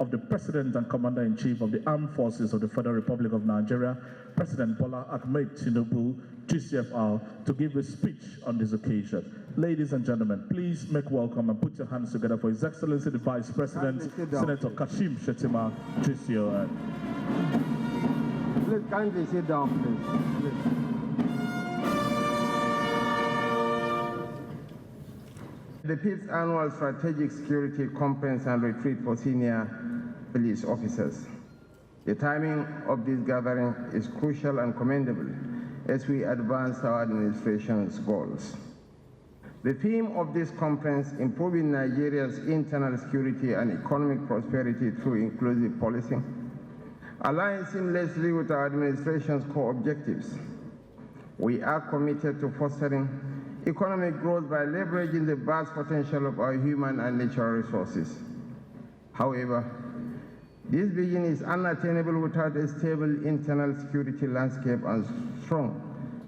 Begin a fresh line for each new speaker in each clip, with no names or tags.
of the President and Commander-in-Chief of the Armed Forces of the Federal Republic of Nigeria, President Bola Ahmed Tinubu, GCFR, to give a speech on this occasion. Ladies and gentlemen, please make welcome and put your hands together for His Excellency the Vice President, Senator Kashim Shettima, GCON.
Please kindly sit down, please. The 5th Annual Strategic Security Conference and Retreat for Senior Police Officers. The timing of this gathering is crucial and commendable as we advance our administration's goals. The theme of this conference, improving Nigeria's internal security and economic prosperity through inclusive policing, aligns seamlessly with our administration's core objectives. We are committed to fostering economic growth by leveraging the vast potential of our human and natural resources. However, this vision is unattainable without a stable internal security landscape and strong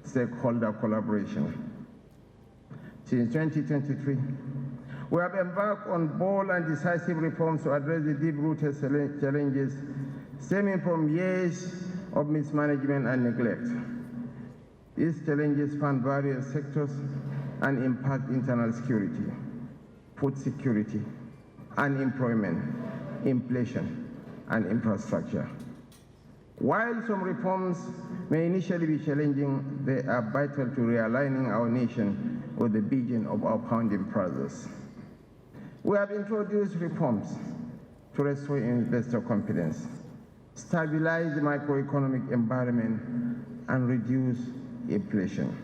stakeholder collaboration. Since 2023, we have embarked on bold and decisive reforms to address the deep-rooted challenges stemming from years of mismanagement and neglect. These challenges span various sectors and impact internal security, food security, unemployment, inflation, and infrastructure. While some reforms may initially be challenging, they are vital to realigning our nation with the vision of our founding fathers. We have introduced reforms to restore investor confidence, stabilize the macroeconomic environment, and reduce inflation.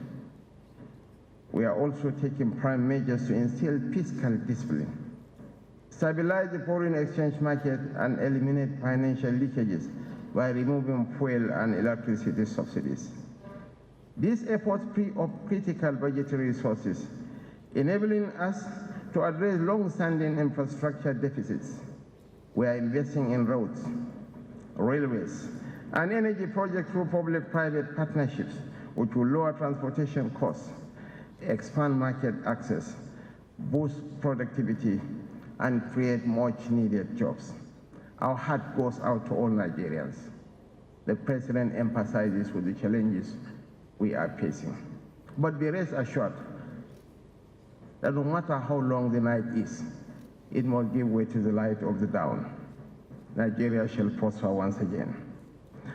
We are also taking prime measures to instill fiscal discipline, stabilize the foreign exchange market, and eliminate financial leakages by removing fuel and electricity subsidies. These efforts free up critical budgetary resources, enabling us to address long-standing infrastructure deficits. We are investing in roads, railways, and energy projects through public-private partnerships, which will lower transportation costs, expand market access, boost productivity, and create much-needed jobs. Our heart goes out to all Nigerians. The President emphasizes with the challenges we are facing. But be rest assured that no matter how long the night is, it must give way to the light of the dawn. Nigeria shall prosper once again.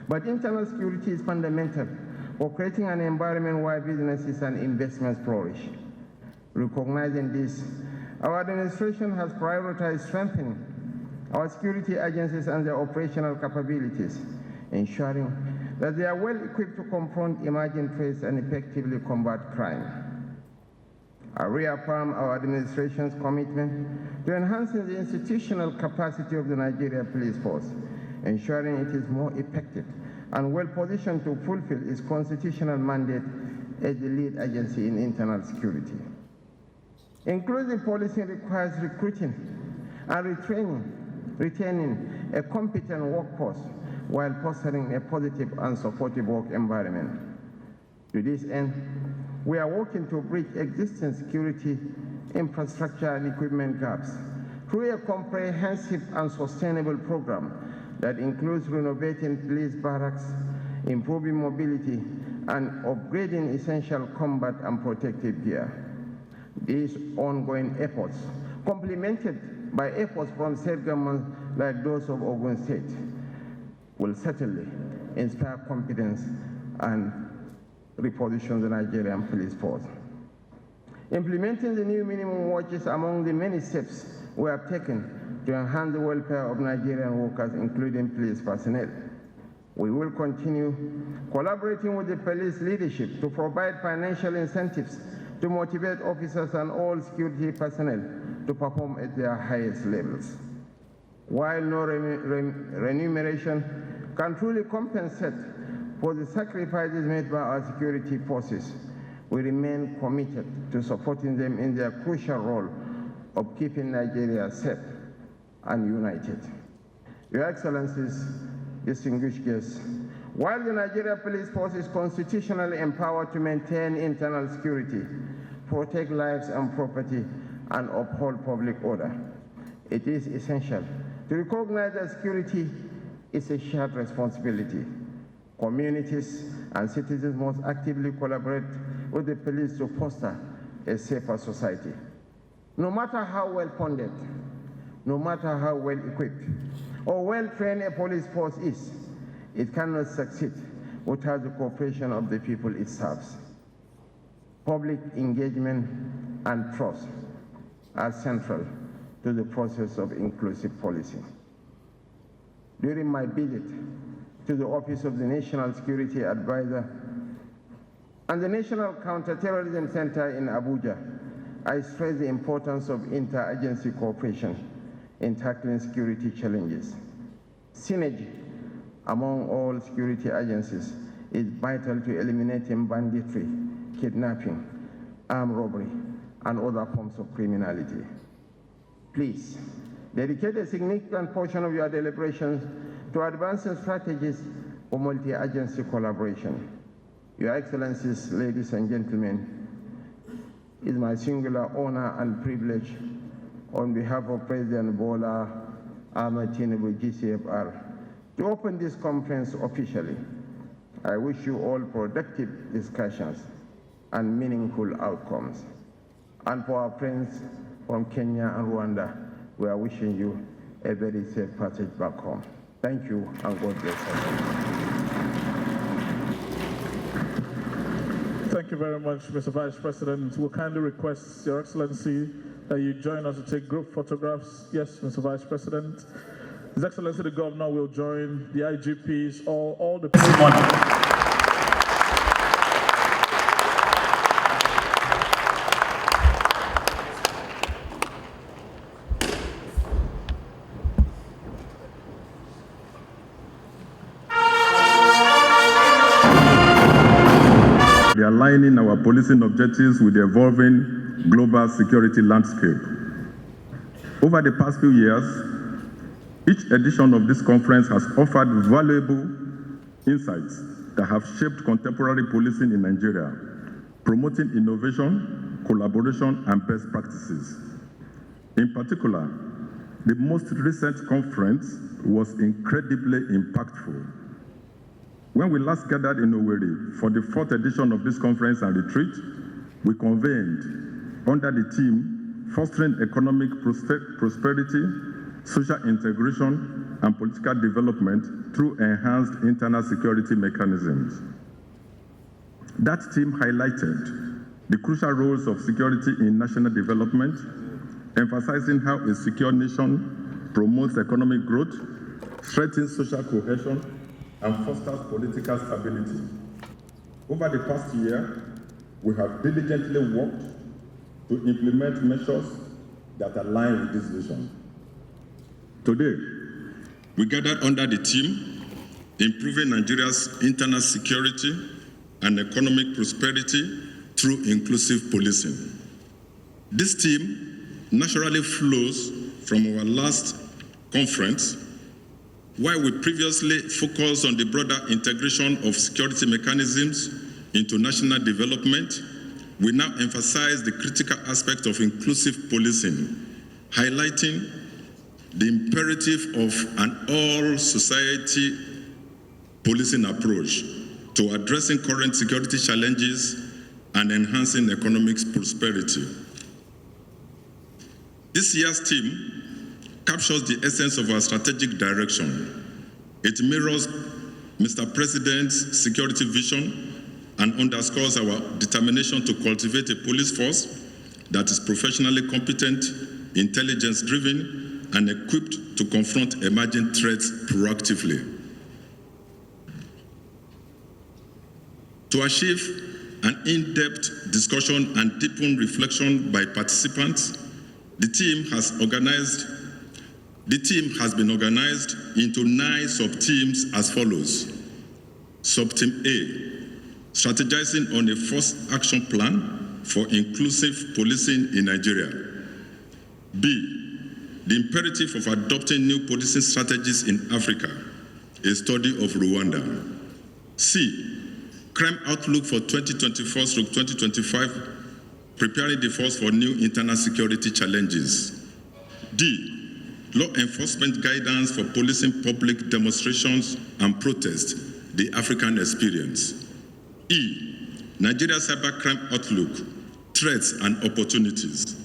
But internal security is fundamental for creating an environment where businesses and investments flourish. Recognizing this, our administration has prioritized strengthening our security agencies and their operational capabilities, ensuring that they are well equipped to confront emerging threats and effectively combat crime. I reaffirm our administration's commitment to enhancing the institutional capacity of the Nigeria Police Force, ensuring it is more effective and well positioned to fulfill its constitutional mandate as the lead agency in internal security. Inclusive policing requires recruiting and retaining a competent workforce while fostering a positive and supportive work environment. To this end, we are working to bridge existing security, infrastructure, and equipment gaps through a comprehensive and sustainable program that includes renovating police barracks, improving mobility, and upgrading essential combat and protective gear. These ongoing efforts, complemented by efforts from state governments like those of Ogun State, will certainly inspire confidence and reposition the Nigerian police force. Implementing the new minimum wage is among the many steps we have taken to enhance the welfare of Nigerian workers, including police personnel. We will continue collaborating with the police leadership to provide financial incentives to motivate officers and all security personnel to perform at their highest levels. While no remuneration can truly compensate for the sacrifices made by our security forces, we remain committed to supporting them in their crucial role of keeping Nigeria safe and united. Your Excellencies, distinguished guests, while the Nigeria Police Force is constitutionally empowered to maintain internal security, protect lives and property, and uphold public order, it is essential to recognize that security is a shared responsibility. Communities and citizens must actively collaborate with the police to foster a safer society. No matter how well funded, no matter how well equipped or well trained a police force is, it cannot succeed without the cooperation of the people it serves. Public engagement and trust are central to the process of inclusive policing. During my visit to the Office of the National Security Advisor and the National Counterterrorism Center in Abuja, I stressed the importance of interagency cooperation in tackling security challenges. Synergy among all security agencies is vital to eliminating banditry, kidnapping, armed robbery, and other forms of criminality. Please, dedicate a significant portion of your deliberations to advancing strategies for multi-agency collaboration. Your Excellencies, ladies and gentlemen, it is my singular honor and privilege on behalf of President Bola Ahmed Tinubu, GCFR, to open this conference officially. I wish you all productive discussions and meaningful outcomes. And for our friends from Kenya and Rwanda, we are wishing you a very safe passage back home. Thank you, and God bless you.
Thank you very much, Mr. Vice President. We'll kindly request, Your Excellency, that you join us to take group photographs. Yes, Mr. Vice President. His Excellency the Governor will join the IGPs, all the people.
Aligning our policing objectives with the evolving global security landscape. Over the past few years, each edition of this conference has offered valuable insights that have shaped contemporary policing in Nigeria, promoting innovation, collaboration, and best practices. In particular, the most recent conference was incredibly impactful. When we last gathered in Owerri for the 4th edition of this conference and retreat, we convened under the theme Fostering Economic Prosperity, Social Integration, and Political Development through Enhanced Internal Security Mechanisms. That theme highlighted the crucial roles of security in national development, emphasizing how a secure nation promotes economic growth, strengthens social cohesion, and fosters political stability. Over the past year, we have diligently worked to implement measures that align with this vision. Today, we gathered under the theme, Improving Nigeria's Internal Security and Economic Prosperity through Inclusive Policing. This theme naturally flows from our last conference, while we previously focused on the broader integration of security mechanisms into national development, we now emphasize the critical aspect of inclusive policing, highlighting the imperative of an all-society policing approach to addressing current security challenges and enhancing economic prosperity. This year's theme captures the essence of our strategic direction. It mirrors Mr. President's security vision and underscores our determination to cultivate a police force that is professionally competent, intelligence-driven, and equipped to confront emerging threats proactively. To achieve an in-depth discussion and deepened reflection by participants, the team has been organized into 9 sub-teams as follows. Sub-team A, strategizing on a first action plan for inclusive policing in Nigeria. B, the imperative of adopting new policing strategies in Africa, a study of Rwanda. C, crime outlook for 2024-2025, preparing the force for new internal security challenges. D, law enforcement guidance for policing public demonstrations and protests, the African experience. E, Nigeria cybercrime outlook, threats and opportunities.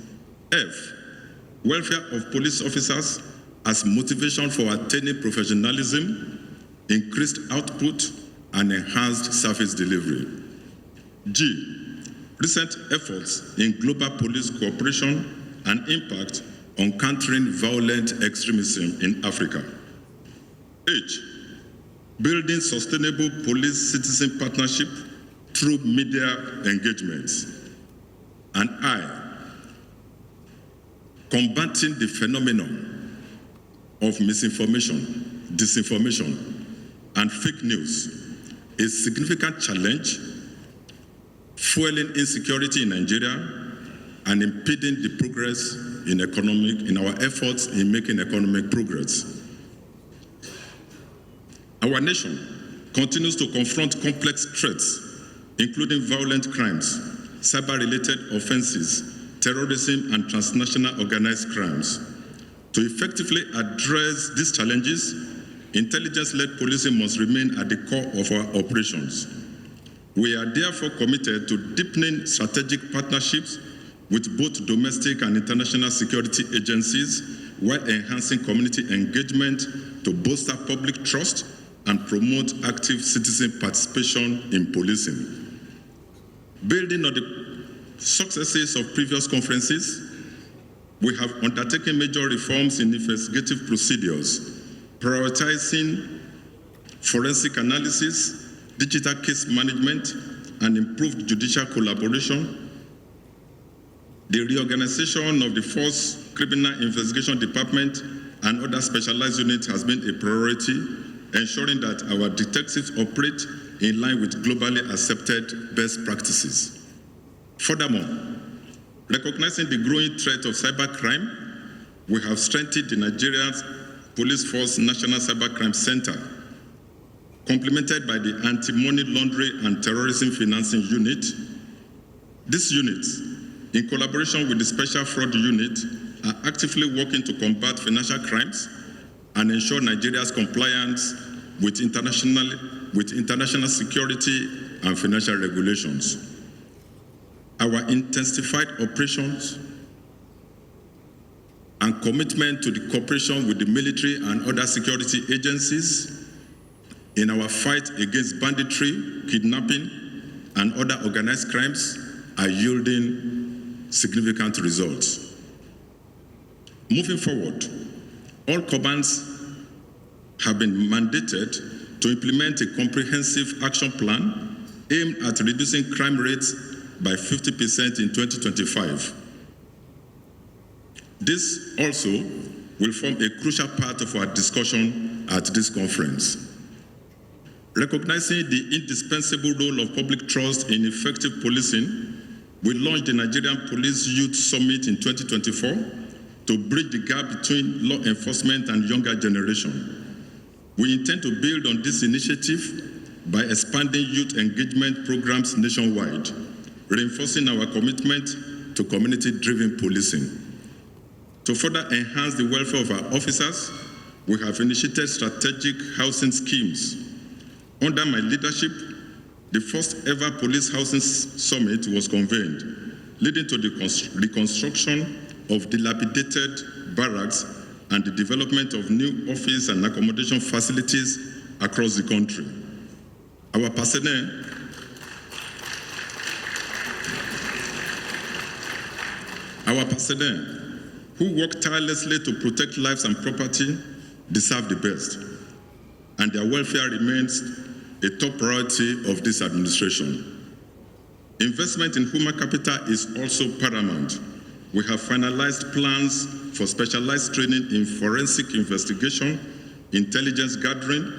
F, welfare of police officers as motivation for attaining professionalism, increased output, and enhanced service delivery. G, recent efforts in global police cooperation and impact on countering violent extremism in Africa. H, building sustainable police-citizen partnership through media engagements. And I, combating the phenomenon of misinformation, disinformation, and fake news, a significant challenge, fueling insecurity in Nigeria and impeding the progress in our efforts in making economic progress. Our nation continues to confront complex threats, including violent crimes, cyber-related offenses, terrorism, and transnational organized crimes. To effectively address these challenges, intelligence-led policing must remain at the core of our operations. We are therefore committed to deepening strategic partnerships with both domestic and international security agencies while enhancing community engagement to bolster public trust and promote active citizen participation in policing. Building on the successes of previous conferences, we have undertaken major reforms in investigative procedures, prioritizing forensic analysis, digital case management, and improved judicial collaboration. The reorganization of the Force Criminal Investigation Department and other specialized units has been a priority, ensuring that our detectives operate in line with globally accepted best practices. Furthermore, recognizing the growing threat of cybercrime, we have strengthened the Nigerian Police Force National Cybercrime Center, complemented by the Anti-Money Laundering and Terrorism Financing Unit. These units, in collaboration with the Special Fraud Unit, are actively working to combat financial crimes and ensure Nigeria's compliance with international security and financial regulations. Our intensified operations and commitment to the cooperation with the military and other security agencies in our fight against banditry, kidnapping, and other organized crimes are yielding significant results. Moving forward, all commands have been mandated to implement a comprehensive action plan aimed at reducing crime rates by 50% in 2025. This also will form a crucial part of our discussion at this conference. Recognizing the indispensable role of public trust in effective policing, we launched the Nigerian Police Youth Summit in 2024 to bridge the gap between law enforcement and younger generation. We intend to build on this initiative by expanding youth engagement programs nationwide, reinforcing our commitment to community-driven policing. To further enhance the welfare of our officers, we have initiated strategic housing schemes. Under my leadership, the first ever police housing summit was convened, leading to the reconstruction of dilapidated barracks and the development of new office and accommodation facilities across the country. Our personnel who work tirelessly to protect lives and property deserve the best, and their welfare remains a top priority of this administration. Investment in human capital is also paramount. We have finalized plans for specialized training in forensic investigation, intelligence gathering,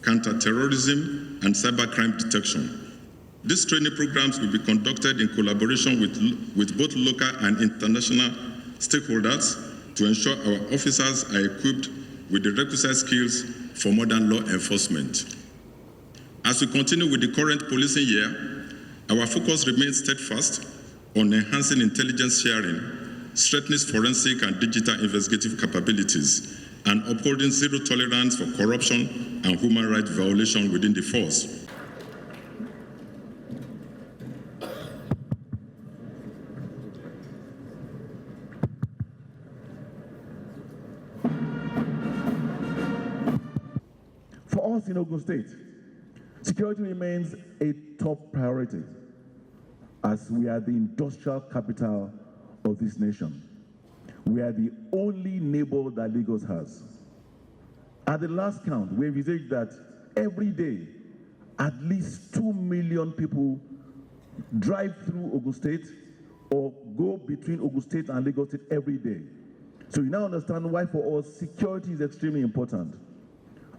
counterterrorism, and cybercrime detection. These training programs will be conducted in collaboration with both local and international stakeholders to ensure our officers are equipped with the requisite skills for modern law enforcement. As we continue with the current policing year, our focus remains steadfast on enhancing intelligence sharing, strengthening forensic and digital investigative capabilities, and upholding zero tolerance for corruption and human rights violation within the force.
For us in Ogun State, security remains a top priority as we are the industrial capital of this nation. We are the only neighbor that Lagos has. At the last count, we envisage that every day, at least 2 million people drive through Ogun State or go between Ogun State and Lagos State every day. So you now understand why for us, security is extremely important.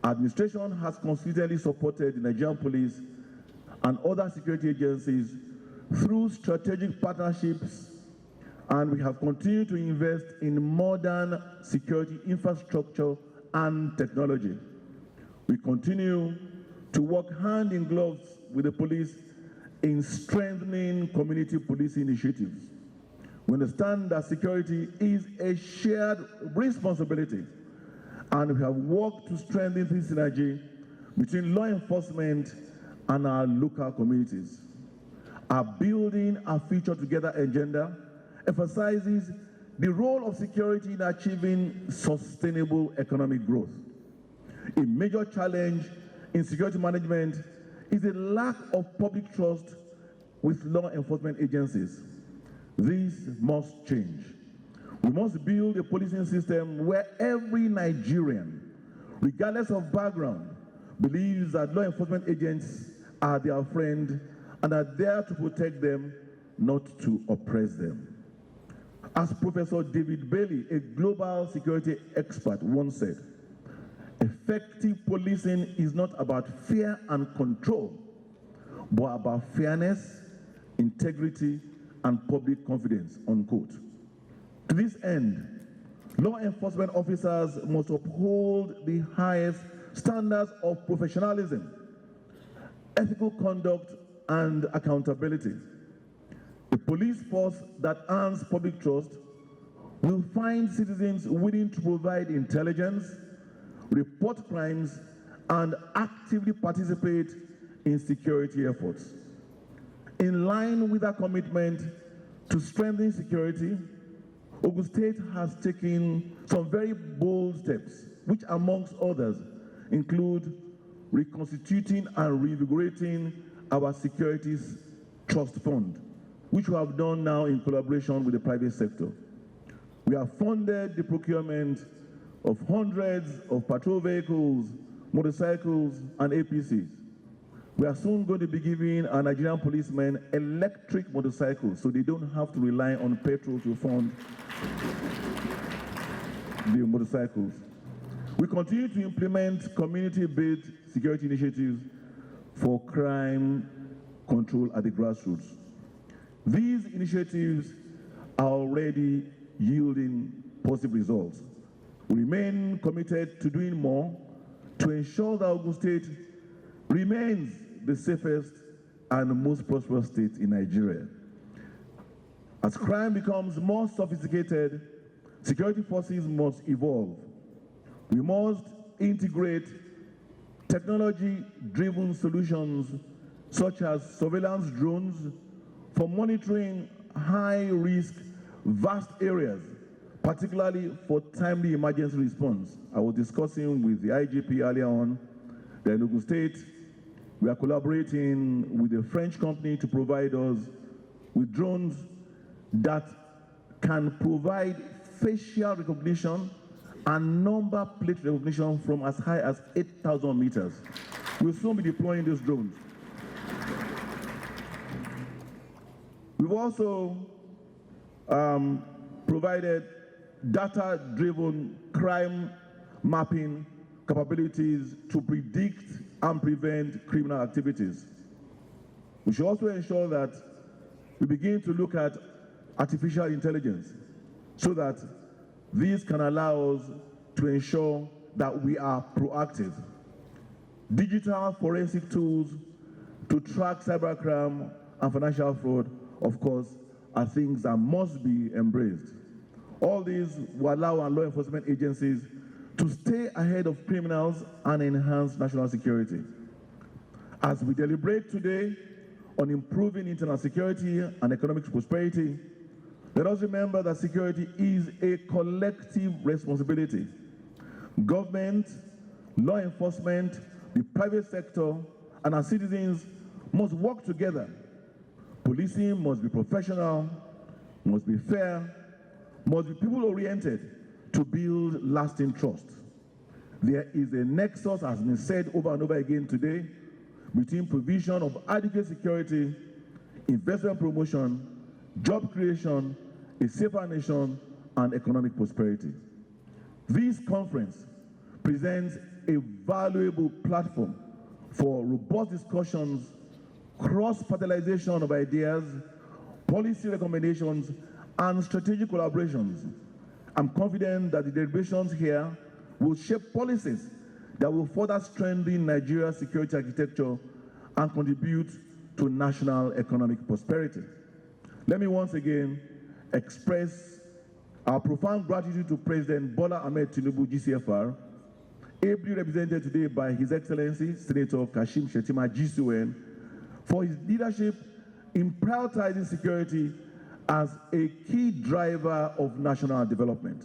Administration has consistently supported the Nigerian police and other security agencies through strategic partnerships, and we have continued to invest in modern security infrastructure and technology. We continue to work hand in glove with the police in strengthening community policing initiatives. We understand that security is a shared responsibility, and we have worked to strengthen this synergy between law enforcement and our local communities. Our Building Our Future Together agenda emphasizes the role of security in achieving sustainable economic growth. A major challenge in security management is the lack of public trust with law enforcement agencies. This must change. We must build a policing system where every Nigerian, regardless of background, believes that law enforcement agents are their friend and are there to protect them, not to oppress them. As Professor David Bailey, a global security expert, once said, effective policing is not about fear and control, but about fairness, integrity, and public confidence, unquote. To this end, law enforcement officers must uphold the highest standards of professionalism, ethical conduct, and accountability. A police force that earns public trust will find citizens willing to provide intelligence, report crimes, and actively participate in security efforts. In line with our commitment to strengthen security, Ogun State has taken some very bold steps, which amongst others include reconstituting and reinvigorating our Securities Trust Fund, which we have done now in collaboration with the private sector. We have funded the procurement of hundreds of patrol vehicles, motorcycles, and APCs. We are soon going to be giving our Nigerian policemen electric motorcycles so they don't have to rely on petrol to fund the motorcycles. We continue to implement community-based security initiatives for crime control at the grassroots. These initiatives are already yielding positive results. We remain committed to doing more to ensure that Ogun State remains the safest and most prosperous state in Nigeria. As crime becomes more sophisticated, security forces must evolve. We must integrate technology-driven solutions such as surveillance drones for monitoring high-risk, vast areas, particularly for timely emergency response. I was discussing with the IGP earlier on that in Ogun State, we are collaborating with a French company to provide us with drones that can provide facial recognition and number plate recognition from as high as 8,000 meters. We'll soon be deploying these drones. We've also provided data-driven crime mapping capabilities to predict and prevent criminal activities. We should also ensure that we begin to look at artificial intelligence so that these can allow us to ensure that we are proactive. Digital forensic tools to track cybercrime and financial fraud, of course, are things that must be embraced. All these will allow our law enforcement agencies to stay ahead of criminals and enhance national security. As we deliberate today on improving internal security and economic prosperity, let us remember that security is a collective responsibility. Government, law enforcement, the private sector, and our citizens must work together. Policing must be professional, must be fair, must be people-oriented to build lasting trust. There is a nexus, as has been said over and over again today, between provision of adequate security, investment promotion, job creation, a safer nation, and economic prosperity. This conference presents a valuable platform for robust discussions, cross-fertilization of ideas, policy recommendations, and strategic collaborations. I'm confident that the deliberations here will shape policies that will further strengthen Nigeria's security architecture and contribute to national economic prosperity. Let me once again express our profound gratitude to President Bola Ahmed Tinubu, GCFR, ably represented today by His Excellency Senator Kashim Shettima, GCON, for his leadership in prioritizing security as a key driver of national development.